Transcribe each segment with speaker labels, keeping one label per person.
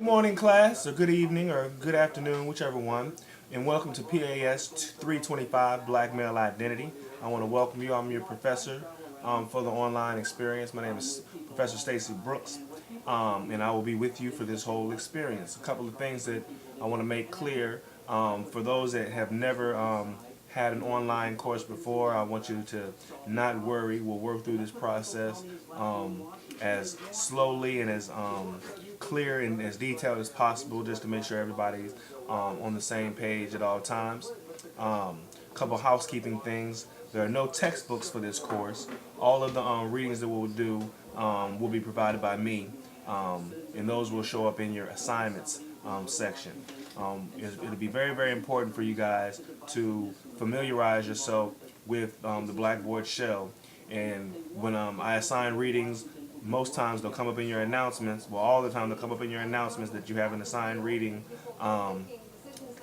Speaker 1: Good morning, class, or good evening, or good afternoon, whichever one, and welcome to PAS 325 Black Male Identity. I want to welcome you. I'm your professor for the online experience. My name is Professor Stacy Brooks, and I will be with you for this whole experience. A couple of things that I want to make clear for those that have never had an online course before. I want you to not worry. We'll work through this process as slowly and as clear and as detailed as possible, just to make sure everybody's on the same page at all times. Couple housekeeping things. There are no textbooks for this course. All of the readings that we'll do will be provided by me, and those will show up in your assignments section. It'll be very, very important for you guys to familiarize yourself with the Blackboard shell. And when I assign readings, most times they'll come up in your announcements. Well, all the time they'll come up in your announcements that you have an assigned reading,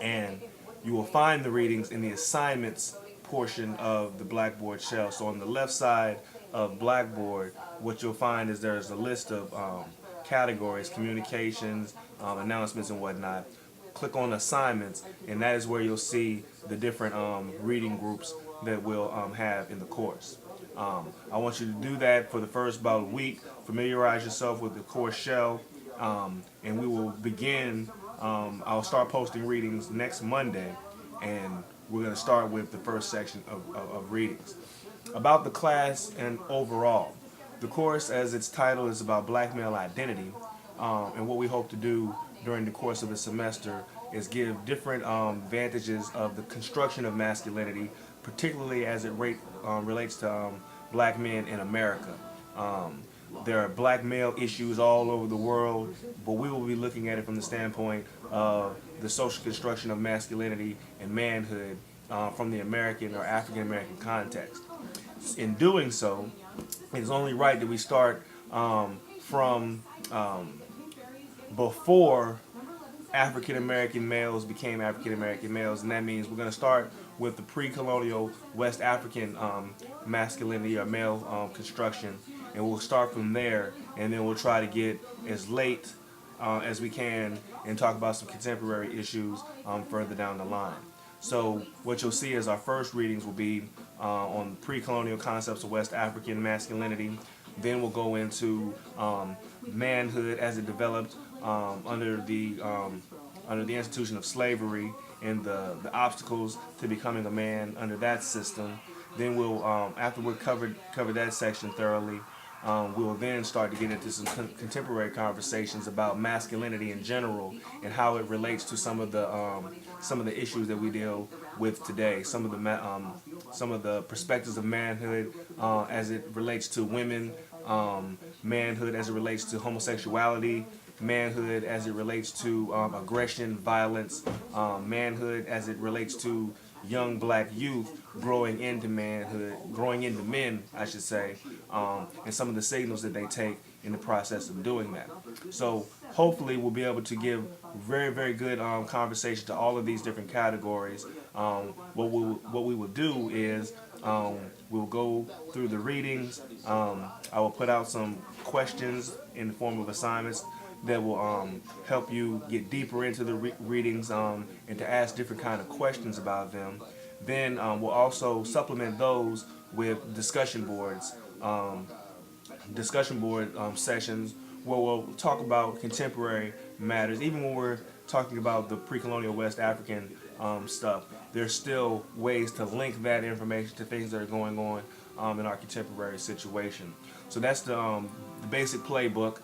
Speaker 1: and you will find the readings in the assignments portion of the Blackboard shell. So on the left side of Blackboard, what you'll find is there's a list of categories: communications, announcements, and whatnot. Click on assignments, and that is where you'll see the different reading groups that we'll have in the course. I want you to do that for the first about a week. Familiarize yourself with the course shell, and we will begin. I'll start posting readings next Monday, and we're going to start with the first section of readings. About the class and overall, the course, as its title, is about black male identity, and what we hope to do during the course of the semester is give different advantages of the construction of masculinity, particularly as it relates to black men in America. There are black male issues all over the world, but we will be looking at it from the standpoint of the social construction of masculinity and manhood from the American or African American context. In doing so, it's only right that we start from before African American males became African American males, and that means we're going to start with the pre-colonial West African masculinity or male construction, and we'll start from there, and then we'll try to get as late as we can and talk about some contemporary issues further down the line. So what you'll see is our first readings will be on pre-colonial concepts of West African masculinity. Then we'll go into manhood as it developed under the institution of slavery and the obstacles to becoming a man under that system. Then we'll, after we've covered that section thoroughly, we'll then start to get into some contemporary conversations about masculinity in general and how it relates to some of the issues that we deal with today. Some of the perspectives of manhood as it relates to women, manhood as it relates to homosexuality, manhood as it relates to aggression, violence, manhood as it relates to young black youth growing into manhood, growing into men, I should say, and some of the signals that they take in the process of doing that. So hopefully we'll be able to give very, very good conversation to all of these different categories. What we will do is we'll go through the readings. I will put out some questions in the form of assignments that will help you get deeper into the readings and to ask different kind of questions about them. Then we'll also supplement those with discussion boards, sessions where we'll talk about contemporary matters. Even when we're talking about the pre-colonial West African stuff, there's still ways to link that information to things that are going on in our contemporary situation. So that's the basic playbook.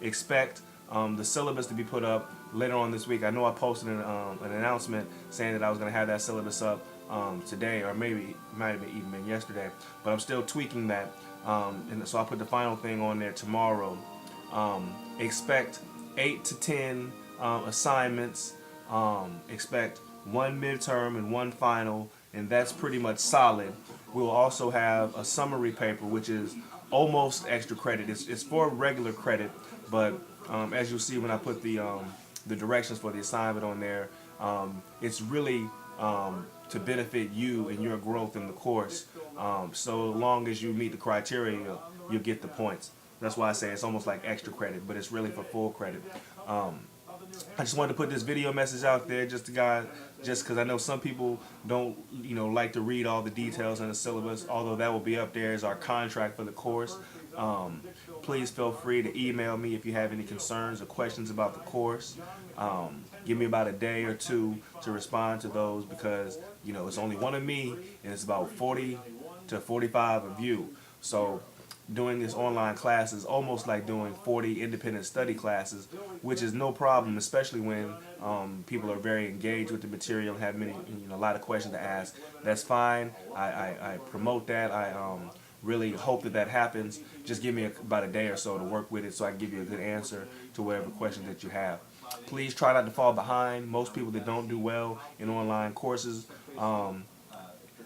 Speaker 1: Expect the syllabus to be put up later on this week. I know I posted an announcement saying that I was going to have that syllabus up today, or maybe it might have even been yesterday, but I'm still tweaking that, and so I'll put the final thing on there tomorrow. Expect 8 to 10 assignments. Expect one midterm and one final, and that's pretty much solid. We'll also have a summary paper, which is almost extra credit. It's for regular credit, but as you'll see when I put the directions for the assignment on there, it's really to benefit you and your growth in the course. So long as you meet the criteria, you'll get the points. That's why I say it's almost like extra credit, but it's really for full credit. I just wanted to put this video message out there just because I know some people don't, like to read all the details in the syllabus, although that will be up there as our contract for the course. Please feel free to email me if you have any concerns or questions about the course. Give me about a day or two to respond to those because, it's only one of me and it's about 40 to 45 of you. So doing this online class is almost like doing 40 independent study classes, which is no problem, especially when people are very engaged with the material and have a lot of questions to ask. That's fine. I promote that. I really hope that happens. Just give me about a day or so to work with it so I can give you a good answer to whatever question that you have. Please try not to fall behind. Most people that don't do well in online courses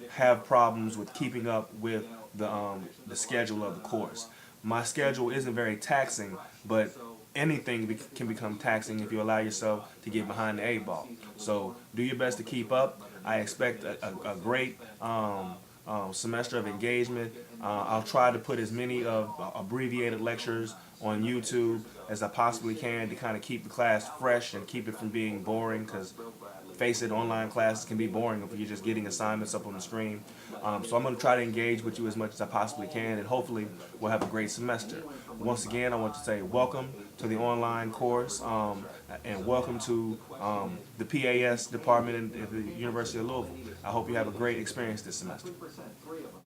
Speaker 1: have problems with keeping up with the schedule of the course. My schedule isn't very taxing, but anything can become taxing if you allow yourself to get behind the eight ball. So do your best to keep up. I expect a great semester of engagement. I'll try to put as many of abbreviated lectures on YouTube as I possibly can to kind of keep the class fresh and keep it from being boring because face it, online classes can be boring if you're just getting assignments up on the screen. So I'm going to try to engage with you as much as I possibly can, and hopefully we'll have a great semester. Once again, I want to say welcome to the online course, and welcome to the PAS department at the University of Louisville. I hope you have a great experience this semester.